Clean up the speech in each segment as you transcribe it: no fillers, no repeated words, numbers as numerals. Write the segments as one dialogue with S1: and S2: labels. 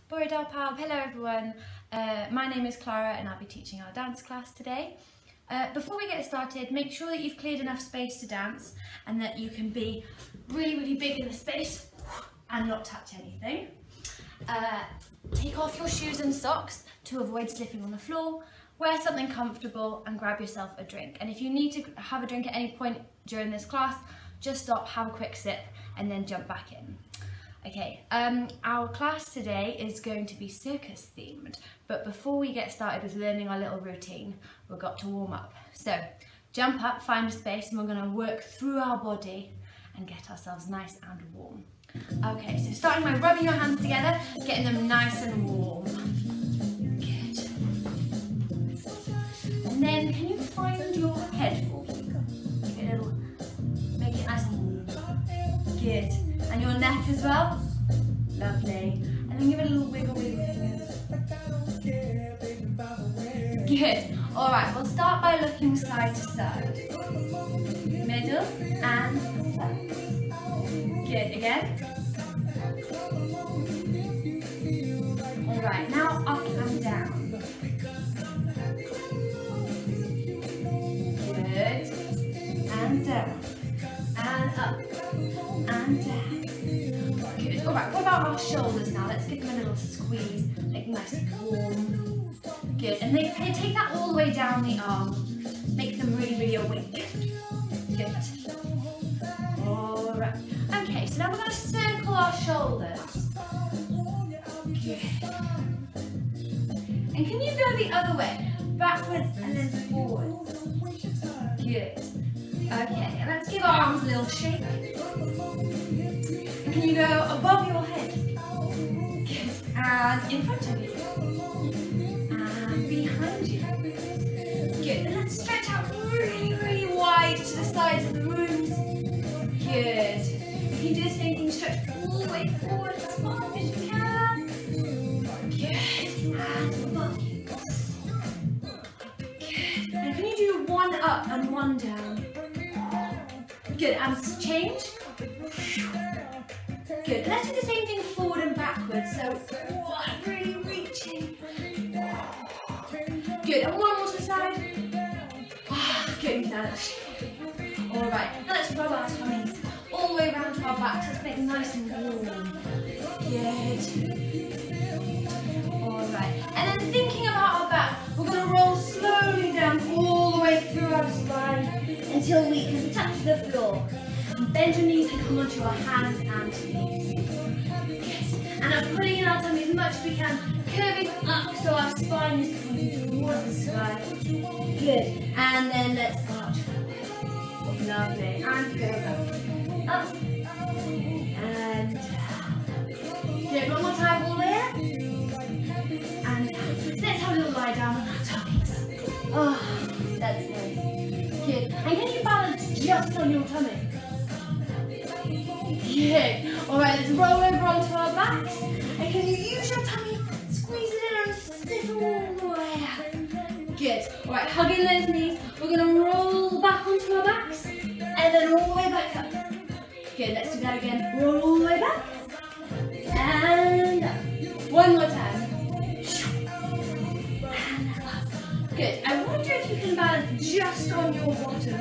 S1: Bore Doll Pal, hello everyone. My name is Clara and I'll be teaching our dance class today. Before we get started, make sure that you've cleared enough space to dance and that you can be really big in the space and not touch anything. Take off your shoes and socks to avoid slipping on the floor. Wear something comfortable and grab yourself a drink. And if you need to have a drink at any point during this class, just stop, have a quick sip and then jump back in. Okay, our class today is going to be circus themed, but before we get started with learning our little routine, we've got to warm up. So jump up, find a space, and we're going to work through our body and get ourselves nice and warm. Okay, so starting by rubbing your hands together, getting them nice and warm. Good. And then can you find your head for me? Make it nice and warm. Good. And your neck as well. Lovely. And then give it a little wiggle fingers. Good. Alright, we'll start by looking side to side. Middle and side. Good. Again. Alright, now up and down. Good. And down. And up. And down. Good. Alright, what about our shoulders now? Let's give them a little squeeze, make them nice and warm. Good. And then take that all the way down the arm. Make them really awake. Good. Alright. Okay, so now we're going to circle our shoulders. Good. And can you go the other way? Backwards and then forwards. Good. Okay, and let's give our arms a little shake. And can you go above your head? Good. And in front of you. And behind you. Good. And let's stretch out really wide to the sides of the rooms. Good. You can do the same thing, stretch all the way forward as far as you can. Good. And above you. Good. And can you do one up and one down? Good, and change. Good, let's do the same thing forward and backwards. So, really reaching. Good, and one more to the side. Good, alright, now let's rub our tummies all the way around to our backs. Let's make them nice and warm. Good. Alright, and then thinking about our back, we're going to roll slowly down all the way through our spine until we can touch the floor. And bend your knees and come onto our hands and knees. Good. And I'm pulling in our tummy as much as we can, curving up so our spine is pointing towards the sky. Good. And then let's arch forward. Lovely. And go back. Up. And down. Good. One more time, all the way up. And down. Let's have a little lie down on our tummies. Oh, that's nice. Good. And can you balance just on your tummy? Good. Alright, let's roll over onto our backs. And can you use your tummy, squeeze it in and sit all the way out? Good. Alright, hugging those knees. We're going to roll back onto our backs. And then all the way back up. Good, let's do that again. Roll all the way back. And up. One more time. Good. I wonder if you can balance just on your bottom.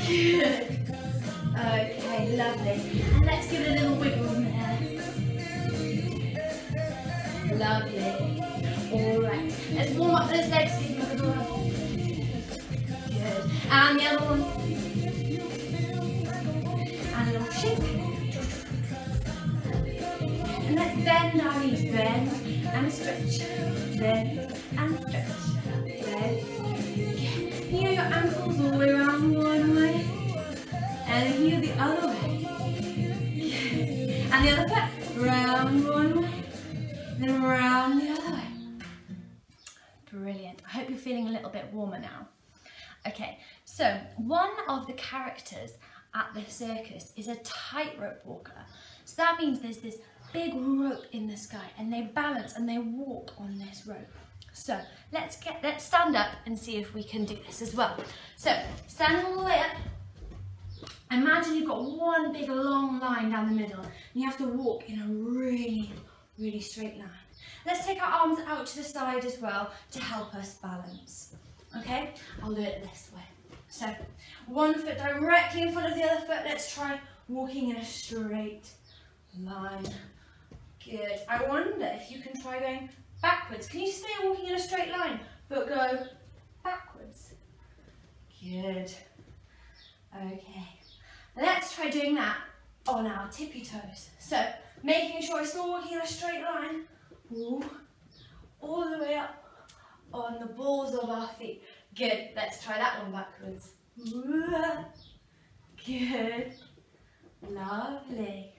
S1: Good. Okay, lovely. And let's give it a little wiggle in there. Lovely. Alright. Let's warm up those legs. Give them a little rub. Good. And the other one. And a little shake. And let's bend our knees. Bend and stretch. Bend and stretch. Heel your ankles all the way around one way, and heel the other way, and the other foot round one way, then round the other way. Brilliant. I hope you're feeling a little bit warmer now. Okay, so one of the characters at the circus is a tightrope walker. So that means there's this big rope in the sky, and they balance and they walk on this rope. So let's stand up and see if we can do this as well. So stand all the way up. Imagine you've got one big long line down the middle and you have to walk in a really really straight line. Let's take our arms out to the side as well to help us balance. Okay, I'll do it this way. So, one foot directly in front of the other foot. Let's try walking in a straight line. Good. I wonder if you can try going backwards. Can you stay walking in a straight line, but go backwards? Good. Okay. Let's try doing that on our tippy toes. So, making sure I'm still walking in a straight line. Ooh, all the way up on the balls of our feet. Good. Let's try that one backwards. Ooh. Good. Lovely.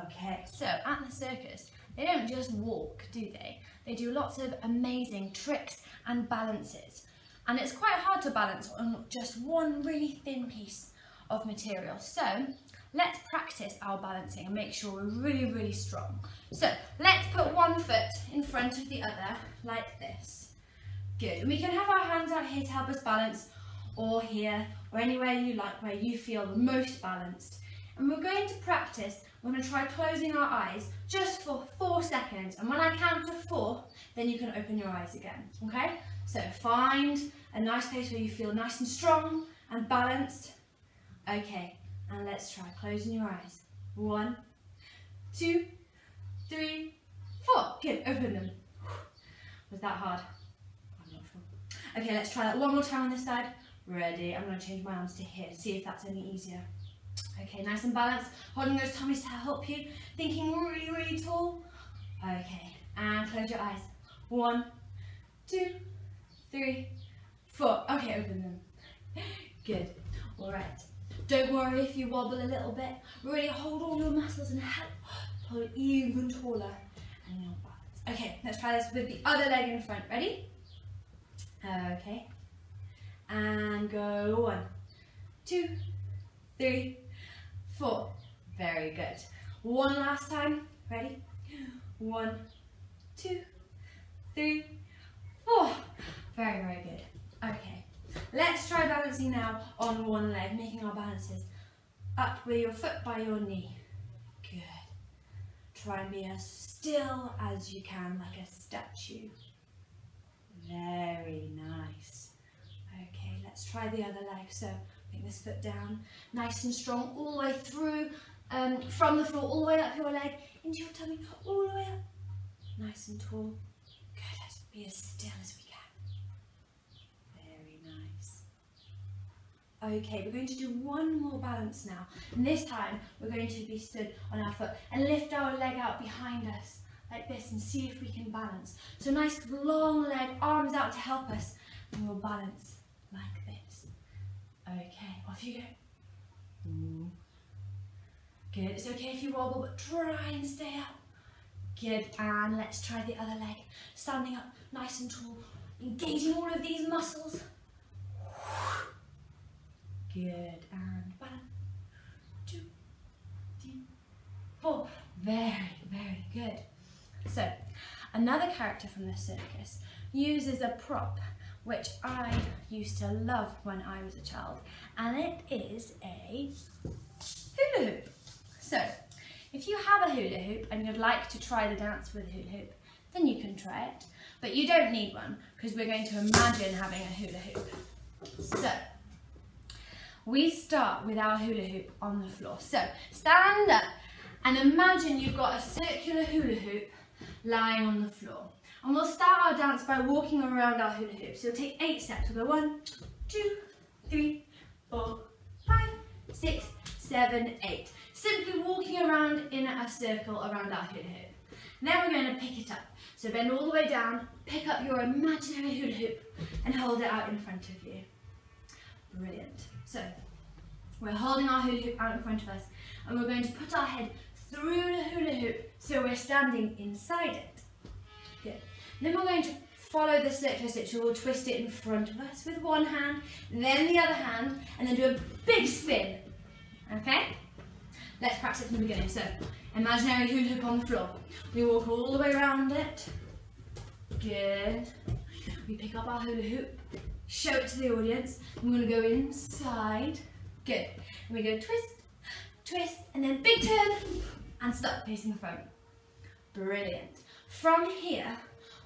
S1: Okay, so at the circus, they don't just walk, do they? They do lots of amazing tricks and balances. And it's quite hard to balance on just one really thin piece of material. So let's practice our balancing and make sure we're really, really strong. So let's put one foot in front of the other like this. Good. And we can have our hands out here to help us balance, or here, or anywhere you like, where you feel the most balanced. And we're going to practice. We're going to try closing our eyes just for 4 seconds, and when I count to 4, then you can open your eyes again, okay? So find a nice place where you feel nice and strong and balanced. Okay, and let's try closing your eyes. 1, 2, 3, 4. Good, open them. Was that hard? I'm not sure. Okay, let's try that one more time on this side. Ready? I'm going to change my arms to here, see if that's any easier. Okay, nice and balanced, holding those tummies to help you, thinking really, really tall. Okay, and close your eyes. 1, 2, 3, 4. Okay, open them. Good. All right. Don't worry if you wobble a little bit. Really hold all your muscles and help pull even taller and your balance. Okay, let's try this with the other leg in front. Ready? Okay. And go 1, 2, 3, 4. Very good. One last time. Ready? 1, 2, 3, 4. Very, very good. Okay. Let's try balancing now on one leg, making our balances up with your foot by your knee. Good. Try and be as still as you can, like a statue. Very nice. Okay, let's try the other leg. So, bring this foot down, nice and strong, all the way through, from the floor, all the way up your leg, into your tummy, all the way up. Nice and tall. Good, let's be as still as we can. Very nice. Okay, we're going to do one more balance now. And this time, we're going to be stood on our foot and lift our leg out behind us, like this, and see if we can balance. So nice long leg, arms out to help us, and we'll balance like this. Okay, off you go. Ooh. Good, it's okay if you wobble, but try and stay up. Good, and let's try the other leg. Standing up, nice and tall, engaging all of these muscles. Good, and balance. 2, 3, 4. Very, very good. So, another character from the circus uses a prop which I used to love when I was a child, and it is a hula hoop. So, if you have a hula hoop and you'd like to try the dance with a hula hoop, then you can try it, but you don't need one because we're going to imagine having a hula hoop. So, we start with our hula hoop on the floor. So, stand up and imagine you've got a circular hula hoop lying on the floor. And we'll start our dance by walking around our hula hoop. So we'll take 8 steps. We'll go 1, 2, 3, 4, 5, 6, 7, 8. Simply walking around in a circle around our hula hoop. Then we're going to pick it up. So bend all the way down, pick up your imaginary hula hoop and hold it out in front of you. Brilliant. So we're holding our hula hoop out in front of us and we're going to put our head through the hula hoop so we're standing inside it. Good. Then we're going to follow the circular stitch. We'll twist it in front of us with one hand, then the other hand, and then do a big spin. Okay? Let's practice from the beginning. So, imaginary hula hoop on the floor. We walk all the way around it. Good. We pick up our hula hoop, show it to the audience. I'm going to go inside. Good. And we go twist, twist, and then big turn, and stop facing the front. Brilliant. From here,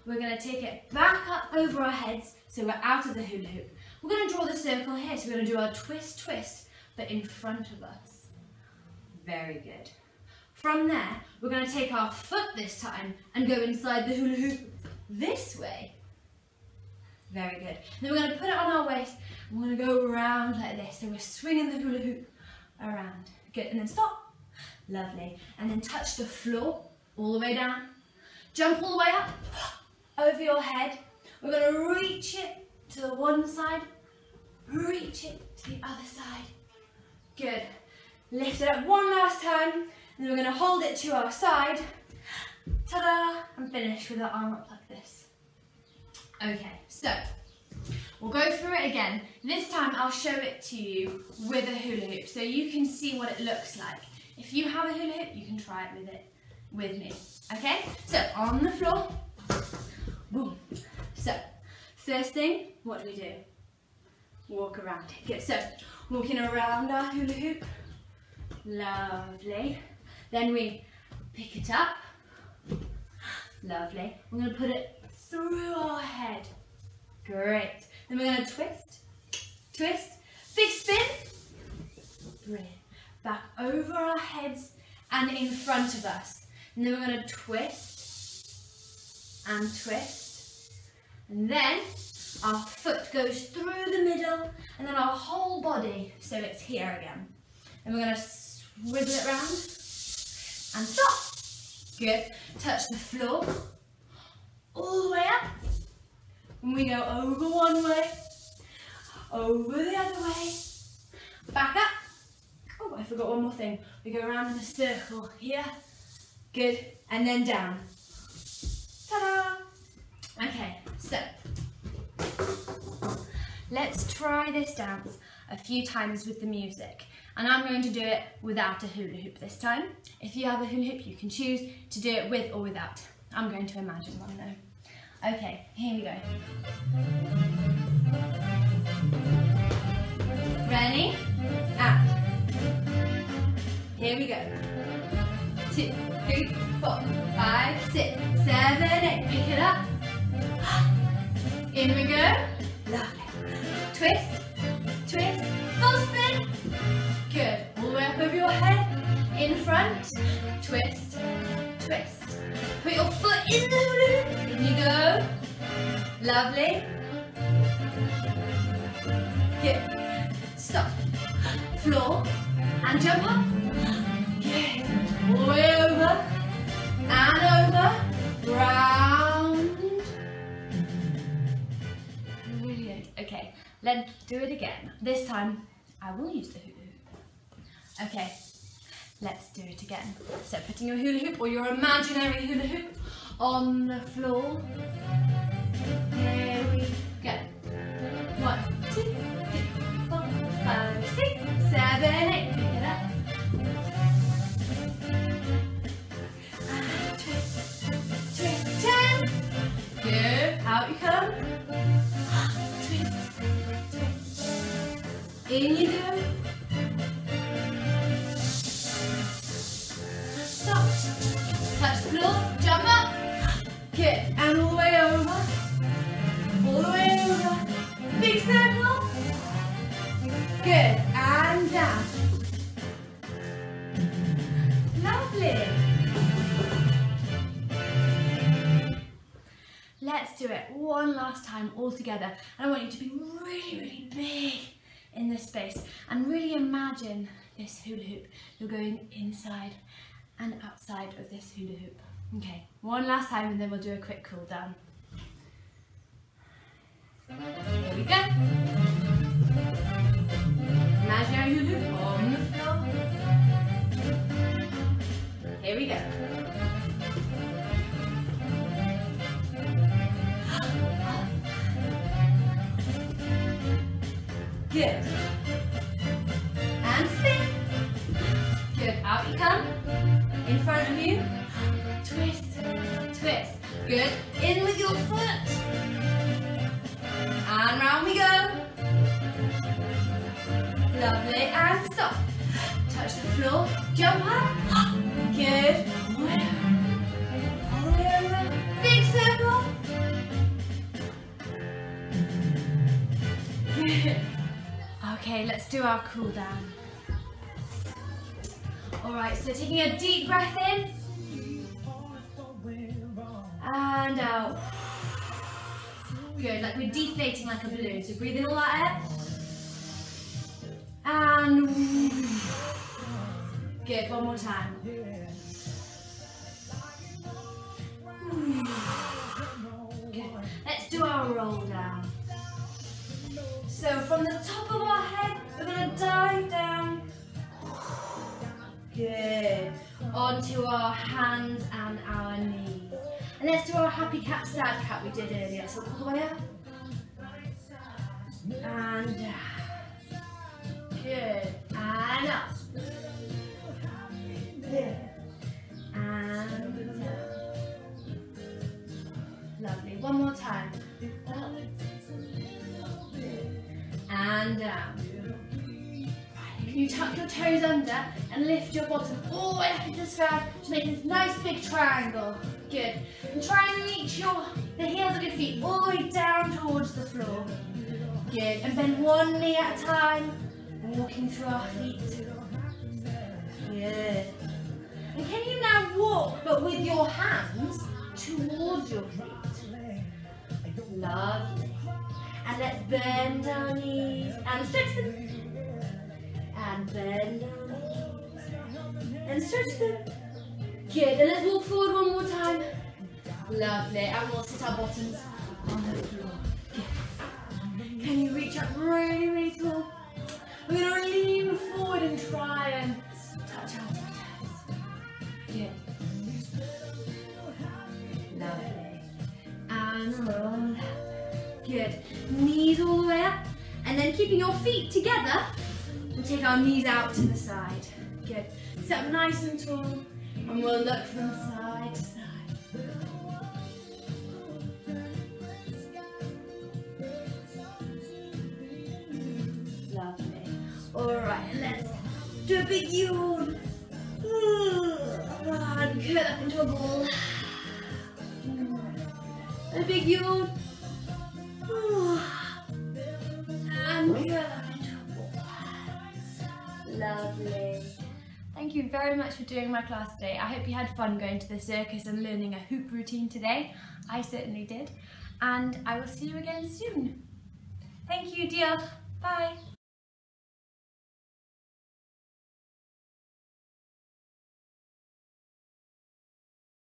S1: we're going to take it back up over our heads so we're out of the hula hoop. We're going to draw the circle here, so we're going to do our twist, twist, but in front of us. Very good. From there, we're going to take our foot this time and go inside the hula hoop this way. Very good. Then we're going to put it on our waist and we're going to go around like this. So we're swinging the hula hoop around. Good. And then stop. Lovely. And then touch the floor all the way down. Jump all the way up over your head. We're going to reach it to the one side. Reach it to the other side. Good. Lift it up one last time. And then we're going to hold it to our side. Ta-da! And finish with our arm up like this. Okay, so we'll go through it again. This time I'll show it to you with a hula hoop so you can see what it looks like. If you have a hula hoop, you can try it with me. Okay, so on the floor. Boom. So, first thing, what do? Walk around it. Good, so walking around our hula hoop. Lovely. Then we pick it up. Lovely. We're going to put it through our head. Great. Then we're going to twist, twist, big spin. Brilliant. Back over our heads and in front of us. And then we're going to twist and twist. And then our foot goes through the middle and then our whole body, so it's here again. And we're going to swivel it round and stop. Good. Touch the floor all the way up. And we go over one way, over the other way, back up. Oh, I forgot one more thing. We go around in a circle here. Good. And then down. Ta-da! Okay, so let's try this dance a few times with the music. And I'm going to do it without a hula hoop this time. If you have a hula hoop, you can choose to do it with or without. I'm going to imagine one though. Okay, here we go. Ready? And here we go. 2, 3, 4, 5, 6, 7, 8. Pick it up. In we go. Lovely. Twist, twist, full spin. Good. All the way up over your head. In front. Twist, twist. Put your foot in the hula hoop. In you go. Lovely. Good. Stop. Floor. And jump up. Good. All the way over. And over. Round. Brilliant. Okay. Let's do it again. This time, I will use the hula hoop. Okay. Let's do it again. So putting your hula hoop or your imaginary hula hoop on the floor. Here we go. 1, 2, 3, 4, 5, 6, 7, 8. Pick it up. And twist, twist, turn. Good. Out you come. Twist, twist. In you go. Touch the floor, jump up, good, and all the way over, all the way over, big circle, good, and down, lovely. Let's do it one last time all together, and I want you to be really, really big in this space, and really imagine this hula hoop. You're going inside and outside of this hula hoop. Okay, one last time and then we'll do a quick cool down. Here we go. Imaginary hula hoop on the floor. Here we go. Good. And spin. Good, out you come. In front of you, twist, twist. Good, in with your foot. And round we go. Lovely, and stop. Touch the floor, jump up. Good. Okay, let's do our cool down. Alright, so taking a deep breath in and out. Good, like we're deflating like a balloon. So breathe in all that air. And good, one more time. Good. Let's do our roll down. So from the top of our head, we're going to dive down. Good. Onto our hands and our knees. And let's do our happy cat, sad cat we did earlier. So all the way up. And down. Good. And up. Good. And down. Lovely. One more time. Up. And down. Can you tuck your toes under and lift your bottom all the way up into the sky to make this nice big triangle. Good. And try and reach the heels of your feet all the way down towards the floor. Good. And bend one knee at a time, walking through our feet. Good. And can you now walk, but with your hands towards your feet? Lovely. And let's bend our knees and stretch them. And bend our knees and stretch them. Good, and let's walk forward one more time. Lovely, and we'll sit our bottoms on the floor. Good. Can you reach up really, really tall? We're going to lean forward and try and touch our toes. Good. Lovely. And roll. Good. Knees all the way up. And then keeping your feet together, we'll take our knees out to the side. Good. Sit up nice and tall. And we'll look from side to side. Lovely. Alright, let's do a big yawn. And curl up into a ball. A big yawn. And curl up into a ball. Lovely. Thank you very much for doing my class today. I hope you had fun going to the circus and learning a hoop routine today. I certainly did. And I will see you again soon. Thank you, diolch. Bye.